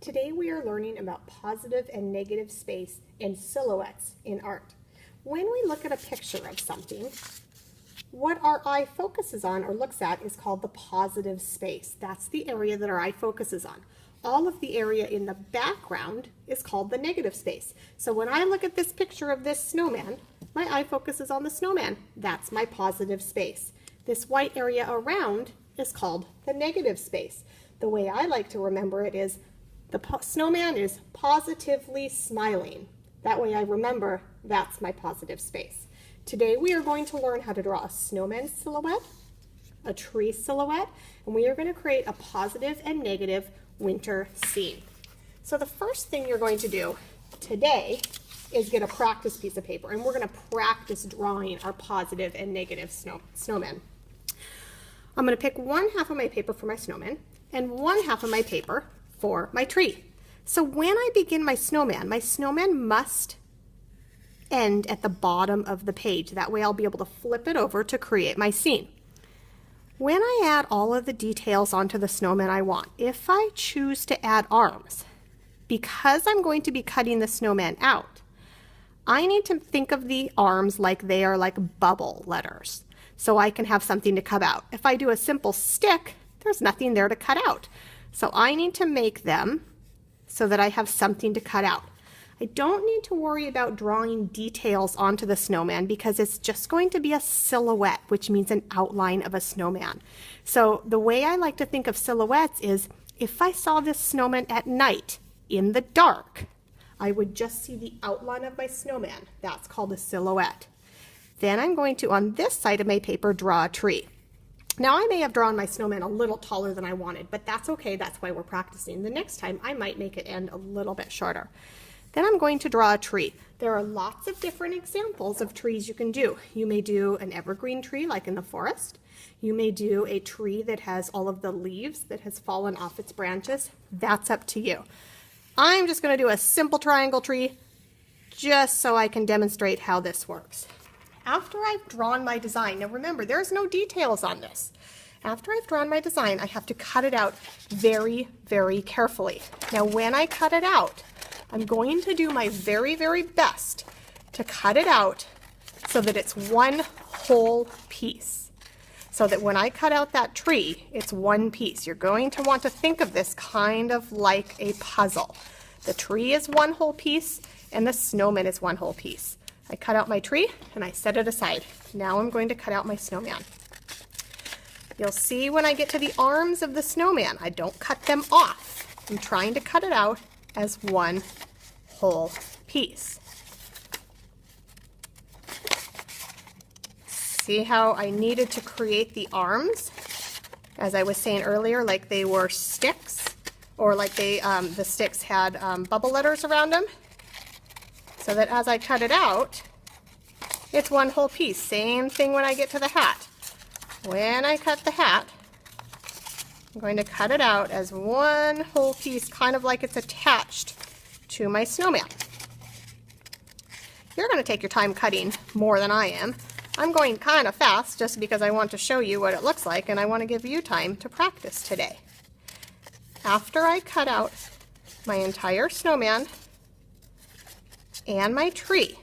Today we are learning about positive and negative space and silhouettes in art. When we look at a picture of something, what our eye focuses on or looks at is called the positive space. That's the area that our eye focuses on. All of the area in the background is called the negative space. So when I look at this picture of this snowman, my eye focuses on the snowman. That's my positive space. This white area around is called the negative space. The way I like to remember it is the snowman is positively smiling. That way I remember that's my positive space. Today we are going to learn how to draw a snowman silhouette, a tree silhouette, and we are going to create a positive and negative winter scene. So the first thing you're going to do today is get a practice piece of paper, and we're going to practice drawing our positive and negative snowman. I'm going to pick one half of my paper for my snowman and one half of my paper for my tree. So when I begin my snowman must end at the bottom of the page. That way I'll be able to flip it over to create my scene. When I add all of the details onto the snowman I want, if I choose to add arms, because I'm going to be cutting the snowman out, I need to think of the arms like they are like bubble letters, so I can have something to cut out. If I do a simple stick, there's nothing there to cut out. So I need to make them so that I have something to cut out. I don't need to worry about drawing details onto the snowman because it's just going to be a silhouette, which means an outline of a snowman. So the way I like to think of silhouettes is if I saw this snowman at night in the dark, I would just see the outline of my snowman. That's called a silhouette. Then I'm going to, on this side of my paper, draw a tree. Now I may have drawn my snowman a little taller than I wanted, but that's okay. That's why we're practicing. The next time I might make it end a little bit shorter. Then I'm going to draw a tree. There are lots of different examples of trees you can do. You may do an evergreen tree like in the forest. You may do a tree that has all of the leaves that has fallen off its branches. That's up to you. I'm just going to do a simple triangle tree just so I can demonstrate how this works. After I've drawn my design, now remember, there's no details on this. After I've drawn my design, I have to cut it out very, very carefully. Now when I cut it out, I'm going to do my very, very best to cut it out so that it's one whole piece. So that when I cut out that tree, it's one piece. You're going to want to think of this kind of like a puzzle. The tree is one whole piece and the snowman is one whole piece. I cut out my tree and I set it aside. Now I'm going to cut out my snowman. You'll see when I get to the arms of the snowman, I don't cut them off. I'm trying to cut it out as one whole piece. See how I needed to create the arms, as I was saying earlier, like they were sticks, or like they the sticks had bubble letters around them, so that as I cut it out, it's one whole piece. Same thing when I get to the hat. When I cut the hat, I'm going to cut it out as one whole piece, kind of like it's attached to my snowman. You're going to take your time cutting more than I am. I'm going kind of fast just because I want to show you what it looks like and I want to give you time to practice today. After I cut out my entire snowman and my tree,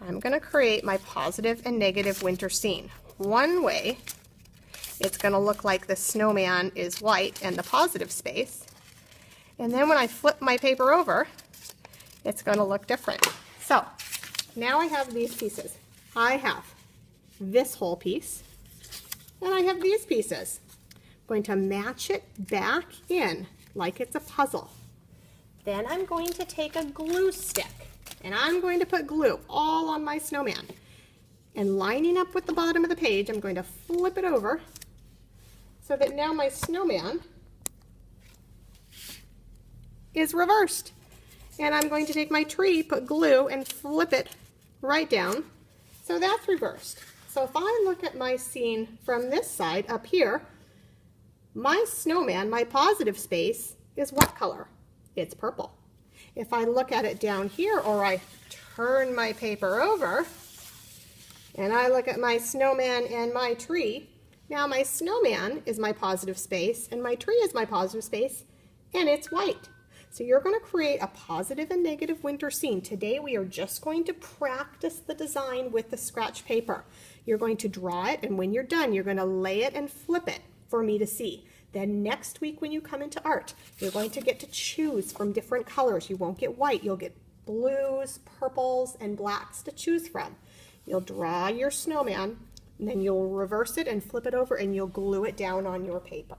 I'm going to create my positive and negative winter scene. One way, it's going to look like the snowman is white and the positive space. And then when I flip my paper over, it's going to look different. So now I have these pieces. I have this whole piece and I have these pieces. I'm going to match it back in like it's a puzzle. Then I'm going to take a glue stick and I'm going to put glue all on my snowman. And lining up with the bottom of the page, I'm going to flip it over so that now my snowman is reversed. And I'm going to take my tree, put glue, and flip it right down so that's reversed. So if I look at my scene from this side up here, my snowman, my positive space, is what color? It's purple. If I look at it down here, or I turn my paper over and I look at my snowman and my tree, now my snowman is my positive space and my tree is my positive space, and it's white. So you're going to create a positive and negative winter scene. Today we are just going to practice the design with the scratch paper. You're going to draw it, and when you're done, you're going to lay it and flip it for me to see. Then next week when you come into art, you're going to get to choose from different colors. You won't get white, you'll get blues, purples, and blacks to choose from. You'll draw your snowman, and then you'll reverse it and flip it over, and you'll glue it down on your paper.